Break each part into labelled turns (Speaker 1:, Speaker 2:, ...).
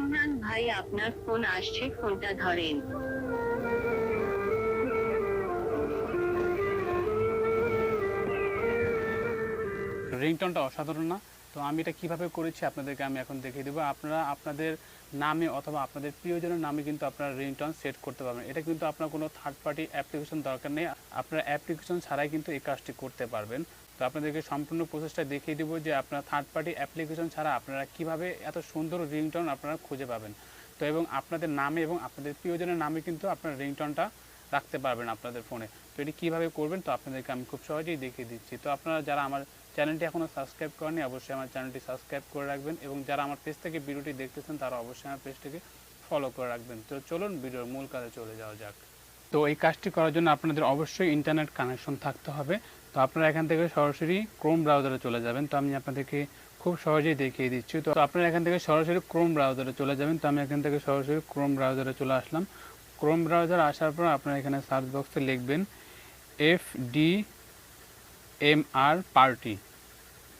Speaker 1: ইমরান ভাই আপনার ফোন আসছে, ফোনটা ধরেন।
Speaker 2: রিংটোনটা অসাধারণ না? তো আমি এটা কিভাবে করেছি আপনাদেরকে আমি এখন দেখিয়ে দেবো। আপনারা আপনাদের নামে অথবা আপনাদের প্রিয়জনের নামে কিন্তু আপনারা রিংটোন সেট করতে পারবেন। এটা কিন্তু আপনার কোনো থার্ড পার্টি অ্যাপ্লিকেশন দরকার নেই। আপনারা অ্যাপ্লিকেশন ছাড়াই কিন্তু এই কাজটি করতে পারবেন। তো আপনাদেরকে সম্পূর্ণ প্রসেসটা দেখিয়ে দেবো যে আপনারা থার্ড পার্টি অ্যাপ্লিকেশন ছাড়া আপনারা কিভাবে এত সুন্দর রিংটোন আপনারা খুঁজে পাবেন। তো এবং আপনাদের নামে এবং আপনাদের প্রিয়জনের নামে কিন্তু আপনার রিংটোনটা রাখতে পারবেন আপনাদের ফোনে। তো এটি কীভাবে করবেন তো আপনাদেরকে আমি খুব সহজেই দেখিয়ে দিচ্ছি। তো আপনারা যারা আমার চ্যানেলটি এখনও সাবস্ক্রাইব করেনি অবশ্যই আমার চ্যানেলটি সাবস্ক্রাইব করে রাখবেন, এবং যারা আমার পেজ থেকে ভিডিওটি দেখতেছেন তারা অবশ্যই আমার পেজটিকে ফলো করে রাখবেন। তো চলুন ভিডিওর মূল কাজে চলে যাওয়া যাক। তো এই কাজটি করার জন্য আপনাদের অবশ্যই ইন্টারনেট কানেকশন থাকতে হবে। তো আপনারা এখান থেকে সরাসরি ক্রোম ব্রাউজারে চলে যাবেন। তো আমি আপনাদেরকে খুব সহজেই দেখিয়ে দিচ্ছি। তো আপনারা এখান থেকে সরাসরি ক্রোম ব্রাউজারে চলে যাবেন। তো আমি এখান থেকে সরাসরি ক্রোম ব্রাউজারে চলে আসলাম। ক্রোম ব্রাউজারে আসার পর আপনারা এখানে সার্চ বক্সে লিখবেন FDMR পার্টি।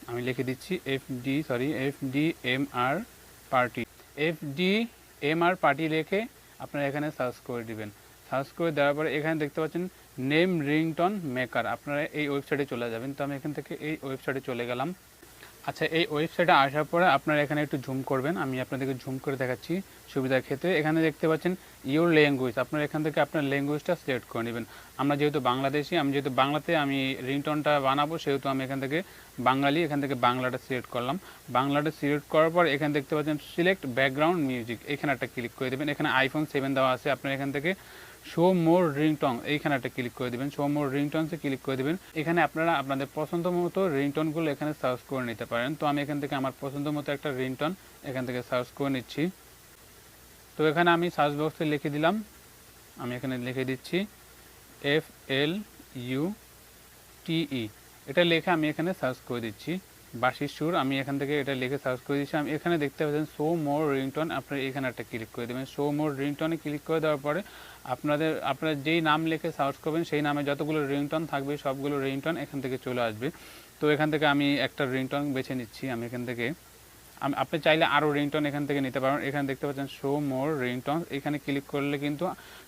Speaker 2: আমি লিখে দিচ্ছি FDMR পার্টি। FDMR পার্টি লিখে আপনারা এখানে সার্চ করে দিবেন। সার্চ করে দেওয়ার পরে এখানে দেখতে পাচ্ছেন নেম রিংটোন মেকার, আপনারা এই ওয়েবসাইটে চলে যাবেন। তো আমি এখান থেকে এই ওয়েবসাইটে চলে গেলাম। আচ্ছা, এই ওয়েবসাইটে আসার পরে আপনারা এখানে একটু জুম করবেন, আমি আপনাদেরকে জুম করে দেখাচ্ছি সুবিধার ক্ষেত্রে। এখানে দেখতে পাচ্ছেন ইউর ল্যাঙ্গুয়েজ, আপনারা এখান থেকে আপনার ল্যাঙ্গুয়েজটা সিলেক্ট করে নেবেন। আমরা যেহেতু বাংলাদেশি, আমি যেহেতু বাংলাতে আমি রিংটোনটা বানাবো সেহেতু আমি এখান থেকে বাঙালি, এখান থেকে বাংলাটা সিলেক্ট করলাম। বাংলাটা সিলেক্ট করার পর এখানে দেখতে পাচ্ছেন সিলেক্ট ব্যাকগ্রাউন্ড মিউজিক, এখানে একটা ক্লিক করে দেবেন। এখানে আইফোন 7 দেওয়া আছে, আপনারা এখান থেকে শো মোর রিংটোন এইখানে একটা ক্লিক করে দেবেন। শো মোর রিংটোনসে ক্লিক করে দেবেন। এখানে আপনারা আপনাদের পছন্দ মতো রিংটোনগুলো এখানে সার্চ করে নিতে পারেন। তো আমি এখান থেকে আমার পছন্দ মতো একটা রিংটোন এখান থেকে সার্চ করে নিচ্ছি। তো এখানে আমি সার্চ বক্সে লিখে দিলাম, আমি এখানে লিখে দিচ্ছি FLUTE, এটা লিখে আমি এখানে সার্চ করে দিচ্ছি। বাঁশির সুর, আমি এখান থেকে এটা লিখে সার্চ করে দিচ্ছি। আমি এখানে দেখতে পাচ্ছেন শো মোর রিংটোন, আপনারা এখানে একটা ক্লিক করে দেবেন। শো মোর রিংটোনে ক্লিক করে দেওয়ার পরে আপনারা যেই নাম লিখে সার্চ করবেন সেই নামে যতগুলো রিংটোন থাকবে সবগুলো রিংটোন এখান থেকে চলে আসবে। তো এখান থেকে আমি একটা রিংটোন বেছে নিচ্ছি। আমি এখান থেকে আপনি চাইলে আরও রিংটোন এখান থেকে নিতে পারেন। এখানে দেখতে পাচ্ছেন শো মোর রিংটোন, এখানে ক্লিক করলে কিন্তু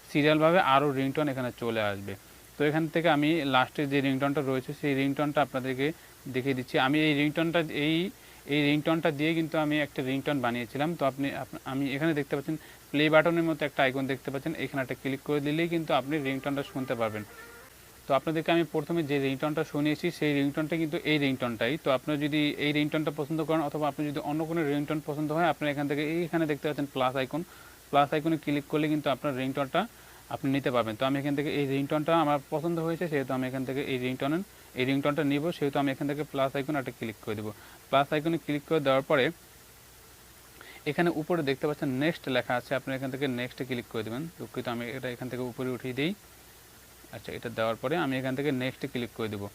Speaker 2: সিরিয়ালভাবে আরও রিংটোন এখানে চলে আসবে। তো এখান থেকে আমি লাস্টে যে রিংটোনটা রয়েছে সেই রিংটোনটা আপনাদেরকে দেখিয়ে দিচ্ছি। আমি এই রিংটোনটা দিয়ে কিন্তু আমি একটা রিংটোন বানিয়েছিলাম। তো আমি এখানে দেখতে পাচ্ছেন প্লে বাটনের মতো একটা আইকন দেখতে পাচ্ছেন, এখানে একটা ক্লিক করে দিলেই কিন্তু আপনি রিংটোনটা শুনতে পারবেন। তো আপনাদেরকে আমি প্রথমে যে রিংটোনটা শুনিয়েছি সেই রিংটোনটা কিন্তু এই রিংটোনটাই। তো আপনারা যদি এই রিংটোনটা পছন্দ করেন অথবা আপনি যদি অন্য কোনো রিংটোন পছন্দ হয়, আপনারা এখান থেকে এইখানে দেখতে পাচ্ছেন প্লাস আইকনে ক্লিক করলে কিন্তু আপনার রিংটোনটা আপনি নিতে পারবেন। তো আমি এখান থেকে এই রিংটোনটা আমার পছন্দ হয়েছে সেহেতু আমি এখান থেকে এই রিংটোনটা নিব, সেহেতু আমি এখান থেকে প্লাস আইকনে একটা ক্লিক করে দেবো। প্লাস আইকনে ক্লিক করে দেওয়ার পরে এখানে উপরে দেখতে পাচ্ছেন নেক্সট লেখা আছে, আপনি এখান থেকে নেক্সটে ক্লিক করে দেবেন। দুঃখিত, আমি এটা এখান থেকে উপরে উঠিয়ে দিই। আচ্ছা, এটা দেওয়ার পরে আমি এখান থেকে নেক্সটে ক্লিক করে দেবো।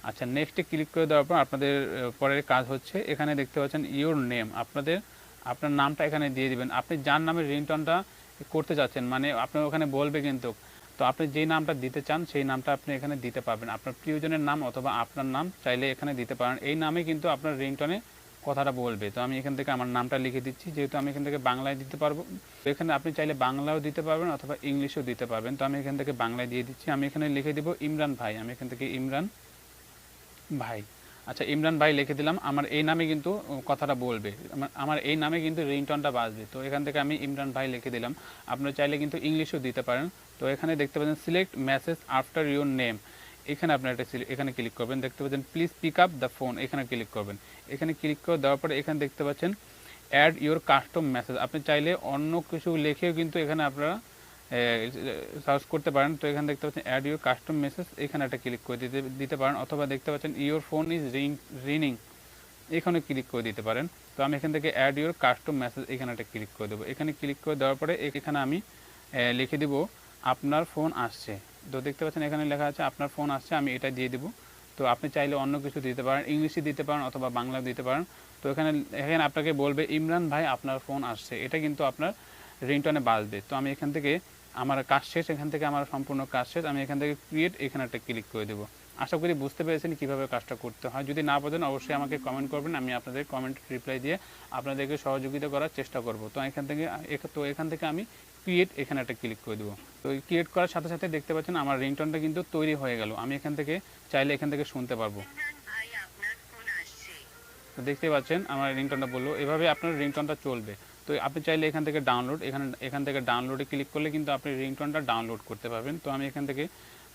Speaker 2: আচ্ছা, নেক্সটে ক্লিক করে দেওয়ার পর আপনাদের পরের কাজ হচ্ছে এখানে দেখতে পাচ্ছেন ইওর নেম, আপনার নামটা এখানে দিয়ে দিবেন। আপনি যার নামে রিংটোনটা করতে যাচ্ছেন, মানে আপনার ওখানে বলবে কিন্তু, তো আপনি যেই নামটা দিতে চান সেই নামটা আপনি এখানে দিতে পারবেন। আপনার প্রিয়জনের নাম অথবা আপনার নাম চাইলে এখানে দিতে পারেন। এই নামে কিন্তু আপনার রিংটোনে কথাটা বলবে। তো আমি এখান থেকে আমার নামটা লিখে দিচ্ছি, যেহেতু আমি এখান থেকে বাংলায় দিতে পারবো। এখানে আপনি চাইলে বাংলাও দিতে পারবেন অথবা ইংলিশও দিতে পারবেন। তো আমি এখান থেকে বাংলায় দিয়ে দিচ্ছি। আমি এখানে লিখে দিব ইমরান ভাই, আমি এখান থেকে ইমরান ভাই। আচ্ছা, ইমরান ভাই লিখে দিলাম। আমার এই নামে কিন্তু কথাটা বলবে, আমার এই নামে কিন্তু রিংটোনটা বাজবে। তো এখান থেকে আমি ইমরান ভাই লিখে দিলাম। আপনারা চাইলে কিন্তু ইংলিশও দিতে পারেন। তো এখানে দেখতে পাচ্ছেন select message after your name, এখানে আপনার এখানে ক্লিক করবেন। দেখতে পাচ্ছেন please pick up the phone, এখানে ক্লিক করবেন। এখানে ক্লিক করে দেওয়ার পরে এখানে দেখতে পাচ্ছেন অ্যাড ইউর কাস্টম মেসেজ, আপনি চাইলে অন্য কিছু লিখেও কিন্তু এখানে আপনারা সার্চ করতে পারেন। তো এখানে দেখতে পাচ্ছেন অ্যাড ইউর কাস্টম মেসেজ, এখানে একটা ক্লিক করে দিতে পারেন, অথবা দেখতে পাচ্ছেন ইউর ফোন ইজ রিনিং, এখানে ক্লিক করে দিতে পারেন। তো আমি এখান থেকে অ্যাড ইউর কাস্টম মেসেজ এখানে একটা ক্লিক করে দেবো। এখানে ক্লিক করে দেওয়ার পরে এখানে আমি লিখে দেবো আপনার ফোন আসছে। তো দেখতে পাচ্ছেন এখানে লেখা আছে আপনার ফোন আসছে, আমি এটা দিয়ে দেবো। তো আপনি চাইলে অন্য কিছু দিতে পারেন, ইংলিশে দিতে পারেন অথবা বাংলা দিতে পারেন। তো এখানে আপনাকে বলবে ইমরান ভাই আপনার ফোন আসছে, এটা কিন্তু আপনার রিংটোনে বাজবে। তো আমি এখান থেকে আমার কাজ শেষ, এখান থেকে আমার সম্পূর্ণ কাজ শেষ। আমি এখান থেকে ক্রিয়েট এখানে একটা ক্লিক করে দেবো। আশা করি বুঝতে পেরেছেন কীভাবে কাজটা করতে হয়। যদি না বোঝেন অবশ্যই আমাকে কমেন্ট করবেন, আমি আপনাদের কমেন্ট রিপ্লাই দিয়ে আপনাদেরকে সহযোগিতা করার চেষ্টা করব। তো এখান থেকে আমি ক্রিয়েট এখানে একটা ক্লিক করে দেবো। তো ক্রিয়েট করার সাথে সাথে দেখতে পাচ্ছেন আমার রিংটোনটা কিন্তু তৈরি হয়ে গেল। আমি এখান থেকে চাইলে এখান থেকে শুনতে পারবো।
Speaker 1: ভাই আপনার ফোন আসছে।
Speaker 2: তো দেখতে পাচ্ছেন আমার রিংটোনটা বললো, এভাবে আপনার রিংটোনটা চলবে। তো আপনি চাইলে এখান থেকে এখান থেকে ডাউনলোডে ক্লিক করলে কিন্তু আপনি রিংটোনটা ডাউনলোড করতে পারবেন। তো আমি এখান থেকে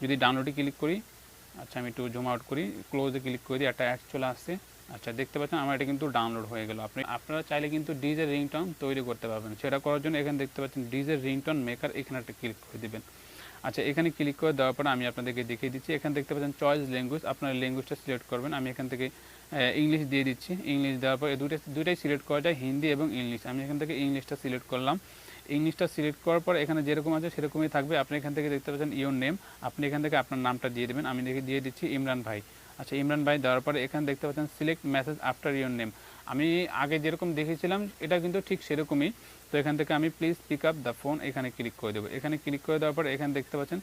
Speaker 2: যদি ডাউনলোডে ক্লিক করি, আচ্ছা আমি একটু জুম আউট করি, ক্লোজে ক্লিক করে দিই, একটা অ্যাড চলে আসছে। আচ্ছা দেখতে পাচ্ছেন আমার এটা কিন্তু ডাউনলোড হয়ে গেল। আপনারা চাইলে কিন্তু ডিজে রিংটোন তৈরি করতে পারবেন। সেটা করার জন্য এখানে দেখতে পাচ্ছেন ডিজে রিংটোন মেকার, এখানে একটা ক্লিক করে দেবেন। আচ্ছা এখানে ক্লিক করে দেওয়ার পর আমি আপনাদেরকে দেখিয়ে দিচ্ছি। এখানে দেখতে পাচ্ছেন চয়েস ল্যাঙ্গুয়েজ, আপনার ল্যাঙ্গুয়েজটা সিলেক্ট করবেন। আমি এখান থেকে ইংলিশ দিয়ে দিচ্ছি। ইংলিশ দেওয়ার পর দুইটাই সিলেক্ট করা যায়, হিন্দি এবং ইংলিশ। আমি এখান থেকে ইংলিশটা সিলেক্ট করলাম। ইংলিশটা সিলেক্ট করার পর এখানে যেরকম আছে সেরকমই থাকবে। আপনি এখান থেকে দেখতে পাচ্ছেন ইওর নেম, আপনি এখান থেকে আপনার নামটা দিয়ে দেবেন। আমি দিয়ে দিচ্ছি ইমরান ভাই। আচ্ছা ইমরান ভাই দেওয়ার পরে এখানে দেখতে পাচ্ছেন select message after your name. আমি আগে যেরকম দেখেছিলাম এটা কিন্তু ঠিক সেরকমই। তো এখান থেকে আমি please pick up the phone এখানে ক্লিক করে দেবো। এখানে ক্লিক করে দেওয়ার পরে এখানে দেখতে পাচ্ছেন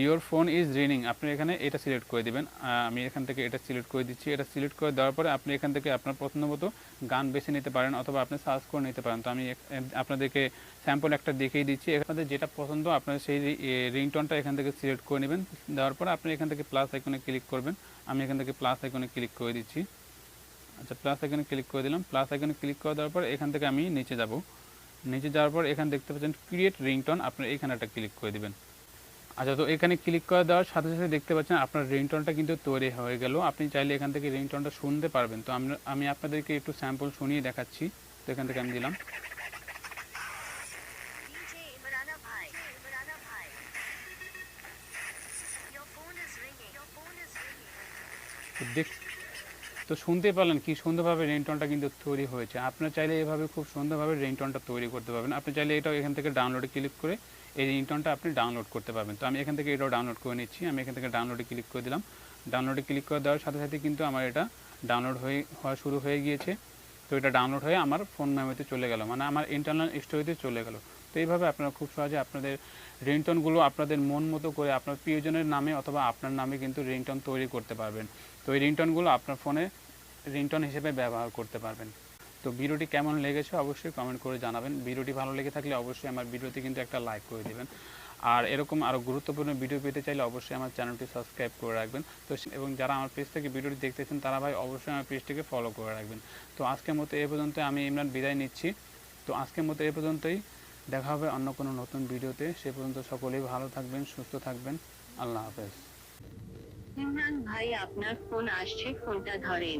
Speaker 2: ইওর ফোন ইজ রিনিং, আপনি এখানে এটা সিলেক্ট করে দেবেন। আমি এখান থেকে এটা সিলেক্ট করে দিচ্ছি। এটা সিলেক্ট করে দেওয়ার পরে আপনি এখান থেকে আপনার পছন্দ মতো গান বেছে নিতে পারেন অথবা আপনি সার্চ করে নিতে পারেন। তো আমি আপনাদেরকে স্যাম্পল একটা দেখিয়ে দিচ্ছি। আপনাদের যেটা পছন্দ আপনার সেই রিংটোনটা এখান থেকে সিলেক্ট করে নেবেন। দেওয়ার পরে আপনি এখান থেকে প্লাস আইকনে ক্লিক করবেন। আমি এখান থেকে প্লাস আইকনে ক্লিক করে দিচ্ছি। আচ্ছা প্লাস আইকনে ক্লিক করে দিলাম। প্লাস আইকনে ক্লিক করে দেওয়ার পর এখান থেকে আমি নিচে যাব। নিচে যাওয়ার পর এখানে দেখতে পাচ্ছেন ক্রিয়েট রিংটোন, আপনি এখানে একটা ক্লিক করে দেবেন। আচ্ছা তো এখানে ক্লিক করে দেওয়ার সাথে সাথে দেখতে পাচ্ছেন আপনার রিংটোনটা কিন্তু তৈরি হয়ে গেল। আপনি চাইলে এখান থেকে রিংটোনটা শুনতে পারবেন। তো আমি আপনাদেরকে একটু স্যাম্পল শুনিয়ে দেখাচ্ছি। তো এখান থেকে আমি দিলাম। তো শুনতে পারলেন কি সুন্দরভাবে রিংটোনটা কিন্তু তৈরি হয়েছে। আপনারা চাইলে এভাবে খুব সুন্দরভাবে রিংটোনটা তৈরি করতে পারবেন। আপনি চাইলে এটাও এখান থেকে ডাউনলোডে ক্লিক করে এই রিংটোনটা আপনি ডাউনলোড করতে পারবেন। তো আমি এখান থেকে এটাও ডাউনলোড করে নিচ্ছি। আমি এখান থেকে ডাউনলোডে ক্লিক করে দিলাম। ডাউনলোডে ক্লিক করে দেওয়ার সাথে সাথে কিন্তু আমার এটা ডাউনলোড হওয়া শুরু হয়ে গিয়েছে। তো এটা ডাউনলোড হয়ে আমার ফোন মেমোরিতে চলে গেল, মানে আমার ইন্টারনাল স্টোরেজে চলে গেল। তো এইভাবে আপনারা খুব সহজে আপনাদের রিংটোনগুলো আপনাদের মন মতো করে আপনার প্রিয়জনের নামে অথবা আপনার নামে কিন্তু রিংটোন তৈরি করতে পারবেন। তো এই রিংটোনগুলো আপনার ফোনে রিংটোন হিসেবে ব্যবহার করতে পারবেন। তো ভিডিওটি কেমন লেগেছে অবশ্যই কমেন্ট করে জানাবেন। ভিডিওটি ভালো লেগে থাকলে অবশ্যই আমার ভিডিওতে কিন্তু একটা লাইক করে দেবেন। আর এরকম আরও গুরুত্বপূর্ণ ভিডিও পেতে চাইলে অবশ্যই আমার চ্যানেলটি সাবস্ক্রাইব করে রাখবেন। তো এবং যারা আমার পেজ থেকে ভিডিওটি দেখতেছেন তারা ভাই অবশ্যই আমার পেজটিকে ফলো করে রাখবেন। তো আজকের মতো এ পর্যন্ত, আমি ইমরান বিদায় নিচ্ছি। তো আজকের মতো এ পর্যন্তই, দেখা হবে অন্য কোনো নতুন ভিডিওতে। সে পর্যন্ত সকলেই ভালো থাকবেন, সুস্থ থাকবেন। আল্লাহ হাফেজ।
Speaker 1: ইমরান ভাই আপনার ফোন আসছে, ফোনটা ধরেন।